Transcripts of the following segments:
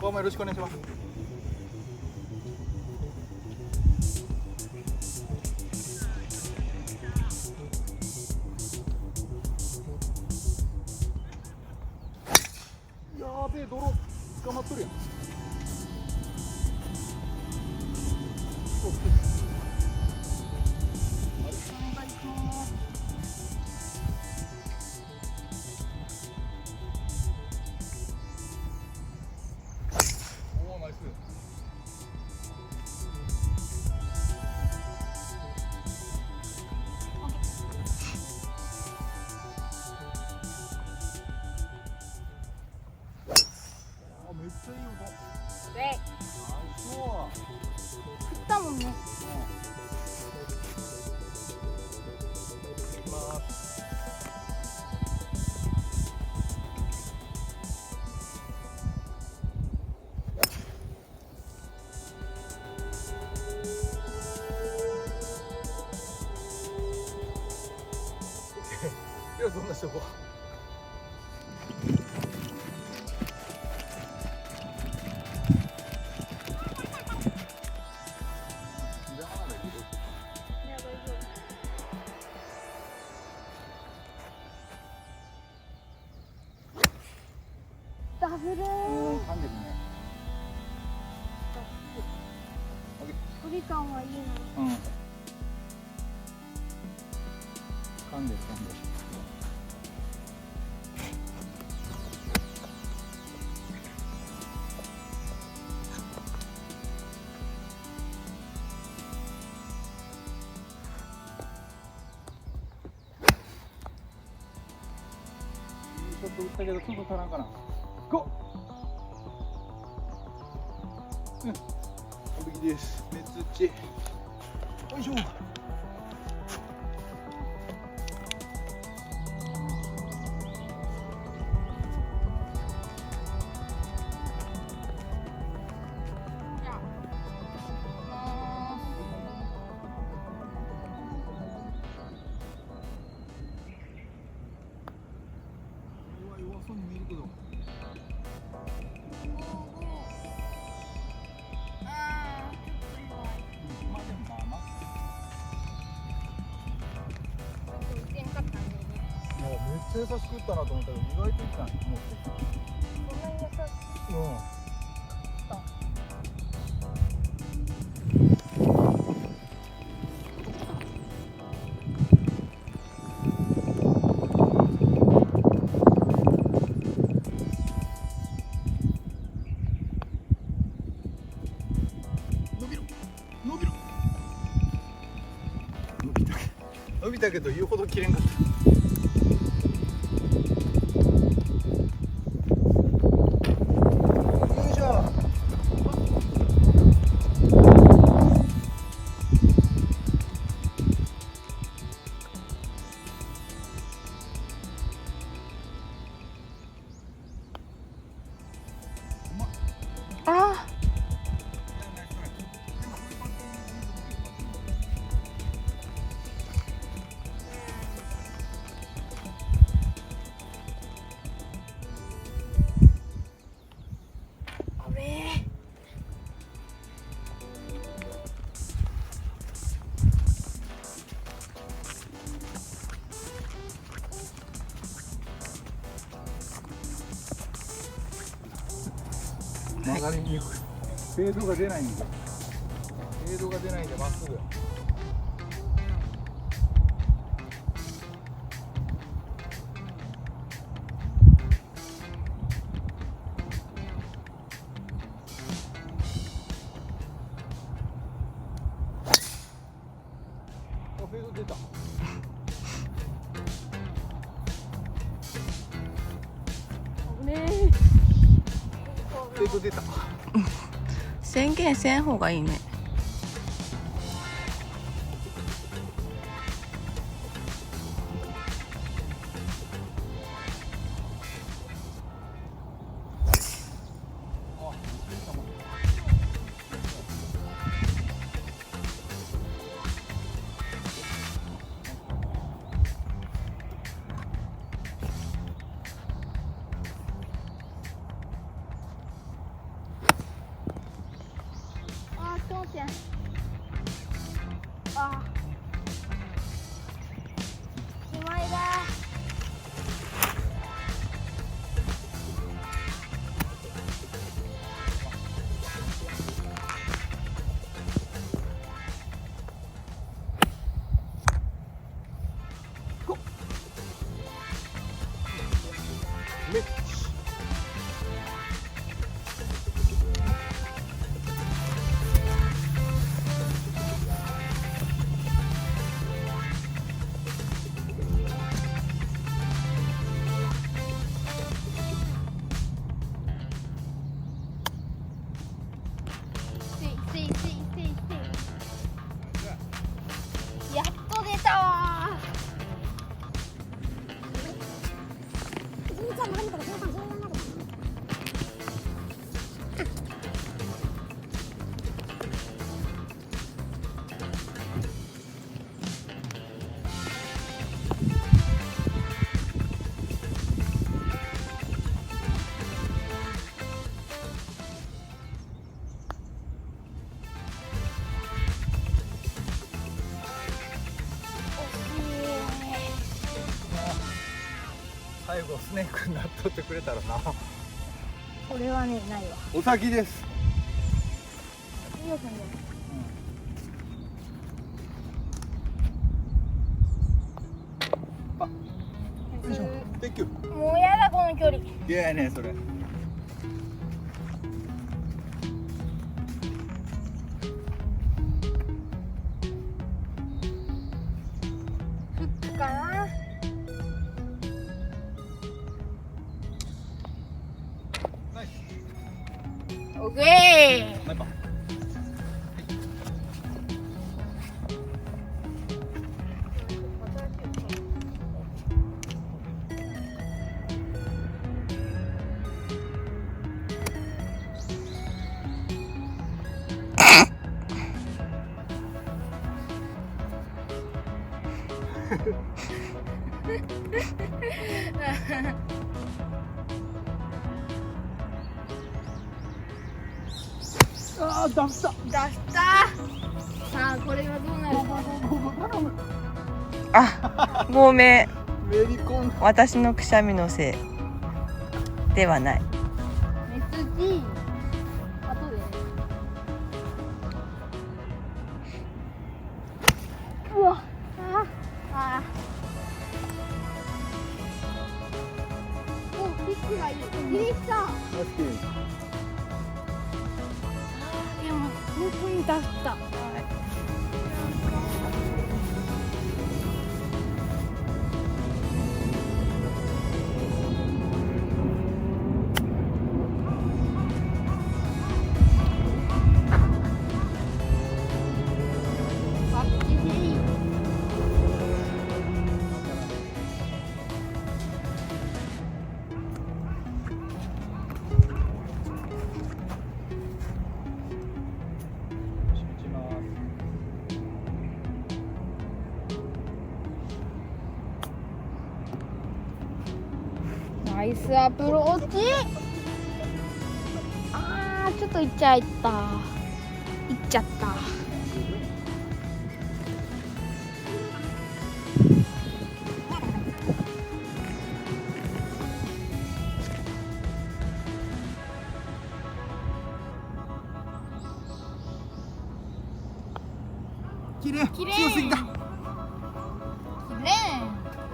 どうもよろしくお願いします。やべえ、泥捕まっとるやん。おお、ナイス。めっちゃいい音。で、ナイスわ。食ったもんね。いきます。いや、そんなしとこう。ダブルー。噛んでるね。距離感はいいな。うん。噛んでる噛んでる。ちょっと打ったけど、ちょっと足らんかな。ゴッ。うん。完璧です。メツッチ。よいしょ。弱そうに見えるけど。まあでもまあまあ。いや、めっちゃ優しく打ったなと思ったけど、意外といったんや。思って。そんなに優しい。うん。伸びろ。伸びろ。伸びたけど言うほど切れんかった。よいしょ。ああ。べえ。曲がりにくい。フェードが出ないんで。フェードが出ないんで、まっすぐ。あ、フェード出た。ねえ。フェード出た。宣言せん方がいいね。ちゃん。あ。しまいだ。めっちやっと出たわ最後スネークになっとってくれたらな。これはねないわお先です。いいよさんねあ、よいしょ。Thank you。もうやだこの距離いやねそれ。フックかなナイス。オッケーナイパー。ああ、ダメだ。出したさあこれはどうなる頼む。あ、ごめん。めり込ん。私のくしゃみのせいではない。メス G あとでねうわあおピックがいい入れたナイスキー。でも本当に出したあっちでいい打ちます。ナイスアプローチあーちょっといっちゃったいっちゃった綺麗。綺麗強すぎた。きれ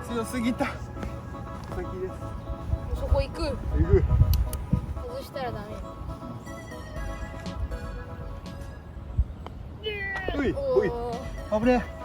強すぎた。先です。いそこ行く行く。外したらダメおい、おい、おー危ねえ。